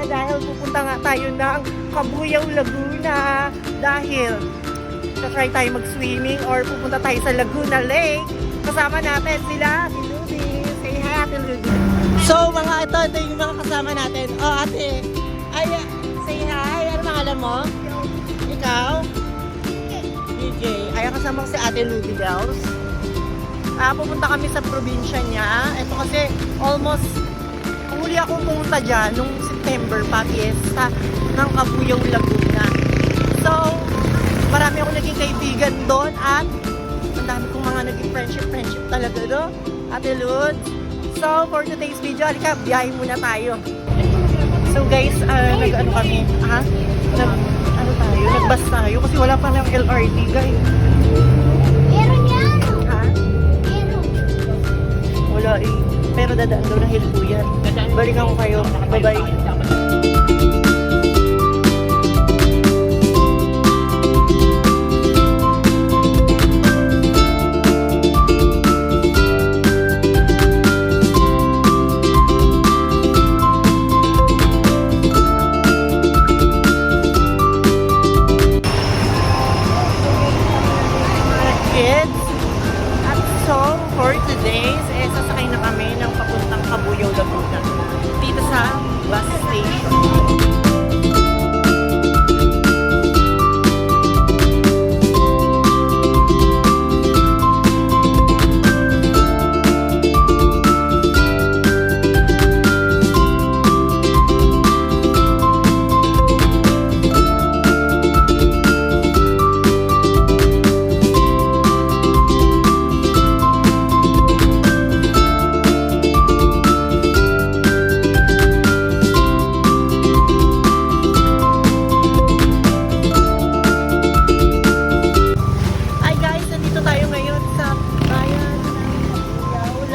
dahil pupunta nga tayo ng Cabuyao, Laguna. Dahil try tayo mag-swimming or pupunta tayo sa Laguna Lake. Kasama natin sila, si Ludy. Say hi, Ate Ludy. So, ito yung mga kasama natin. Oh, ate. Ay, say hi. Ano pangalan mo? Ikaw? DJ. Ay, kasama ko si Ate Ludy Bells. Pupunta kami sa probinsya niya. Ito kasi almost huli akong pumunta dyan nung September pa, fiesta ng Cabuyao, Laguna. So, marami akong naging kaibigan doon at ang dami kong mga naging friendship talaga doon. Ate Lud. So, for today's video, halika, biyahe muna tayo. So guys, nag-ano kami, nag-bus tayo kasi wala pa ng LRT, guys. Meron yan. Ha? Meron. Wala eh. Pero dadaan daw ng hill po yan. Balikan ko kayo. Bye-bye. Kids. At so, for today's, sasakay na kami ng papuntang Cabuyao, Laguna. Dito sa bus station.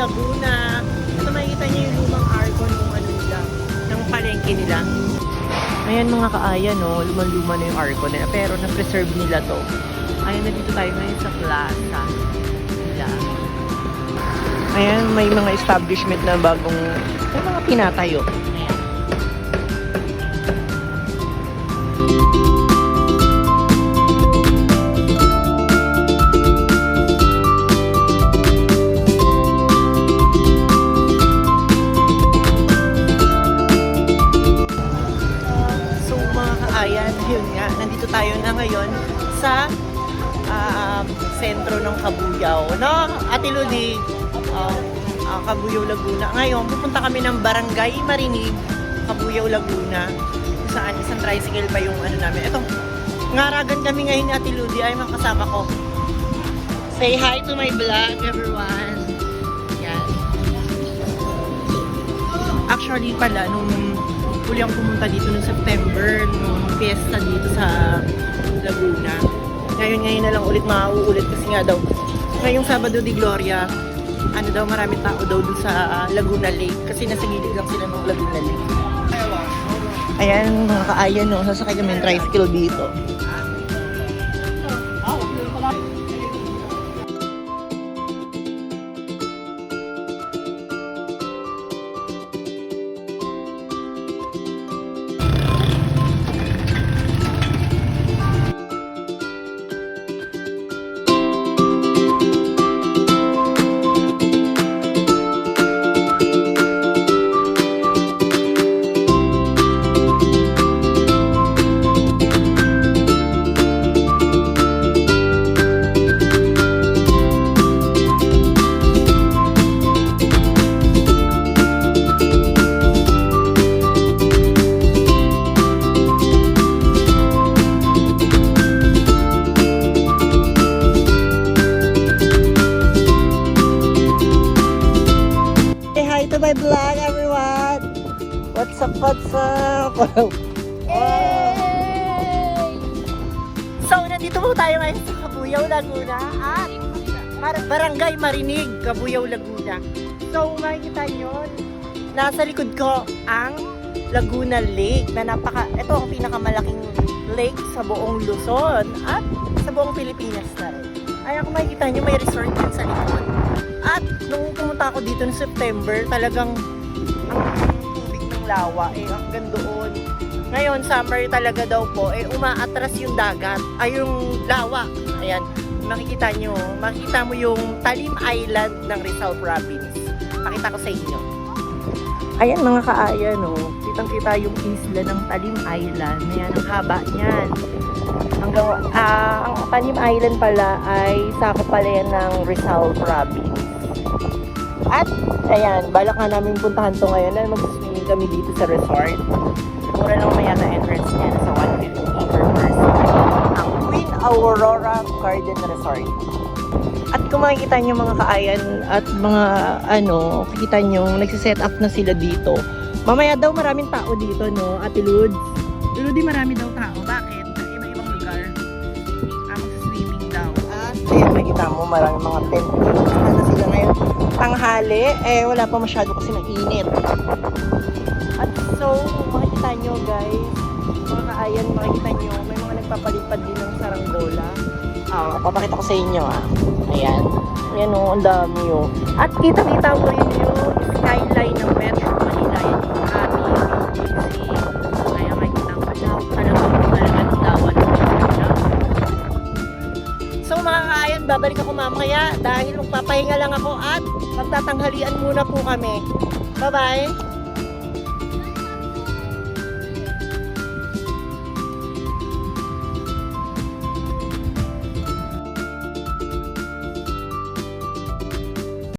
Laguna. Ito makikita niyo yung lumang arko ng palengke nila. Ayan mga kaaya, no? Luma-luma na yung arko nila. Pero na-preserve nila to. Ayan, nandito tayo ngayon sa plaza nila. Ayan, may mga establishment na bagong may mga pinatayo. Ayan. Yun nga, nandito tayo na ngayon sa sentro ng Cabuyao, no? Ate Ludi, Cabuyao, Laguna. Ngayon, pupunta kami ng Barangay Marinig, Cabuyao, Laguna. Saan isang tricycle pa yung ano namin. Ito, ngaragan kami ngayon ni Ate Ludi, ay mga kasama ko. Say hi to my vlog, everyone. Yan. Actually pala, nung huli ang pumunta dito noong September, nung fiesta dito sa Laguna. Ngayon na lang ulit mauulit kasi nga daw ngayong Sabado de Gloria, maraming tao daw dun sa Laguna Lake kasi nasa gilid lang sila ng Laguna Lake. Ayan mga kaayan, no? Sasakay kami ng tricycle dito. My vlog, everyone. What's up? So, nandito po tayo ngayon sa Cabuyao, Laguna at Barangay Marinig, Cabuyao, Laguna. So, makikita nyo, nasa likod ko ang Laguna Lake na ito ang pinakamalaking lake sa buong Luzon at sa buong Pilipinas na rin. Ayan, kung makikita nyo, may resort din sa likod. At nung pumunta ako dito noong September, talagang ang tubig ng lawa hanggang doon. Ngayon, summer talaga daw po, umaatras yung dagat, ay yung lawa. Ayan, makikita mo yung Talim Island ng Rizal Province. Pakita ko sa inyo. Ayan mga kaayan, kitang-kita yung isla ng Talim Island. Ayan, ang haba niyan. Ang Talim Island pala ay sakop pala yan ng Rizal Province. At, ayan, balak nga namin puntahan to ngayon na mag-swimming kami dito sa resort. Mura lang may yata entrance niya, nasa 150 per person. Ang Queen Aurora Garden Resort. At kung makikita nyo mga kaayan at mga makikita nyo, nagsiset up na sila dito. Mamaya daw maraming tao dito, no, Ate Lods? Lodi, marami daw tao. Bakit? Iba-ibang lugar. Mag-swimming daw. At ayan, makikita mo maraming mga tent. Na sila ngayon. Tanghali, wala pa masyado kasi mainit. At so, makikita nyo guys, mga kaayan, makikita nyo, may mga nagpapalipad din ng saranggola. Papakita ko sa inyo Ayan. Ayan ang dami At kita-kita mo rin yung skyline ng Metro Manila. Yan yung aming BGC. Kaya makikita ko talagang dawan. So mga kaayan, babalik ako mamaya dahil magpapahinga lang ako at magtatanghalian muna po kami. Bye-bye!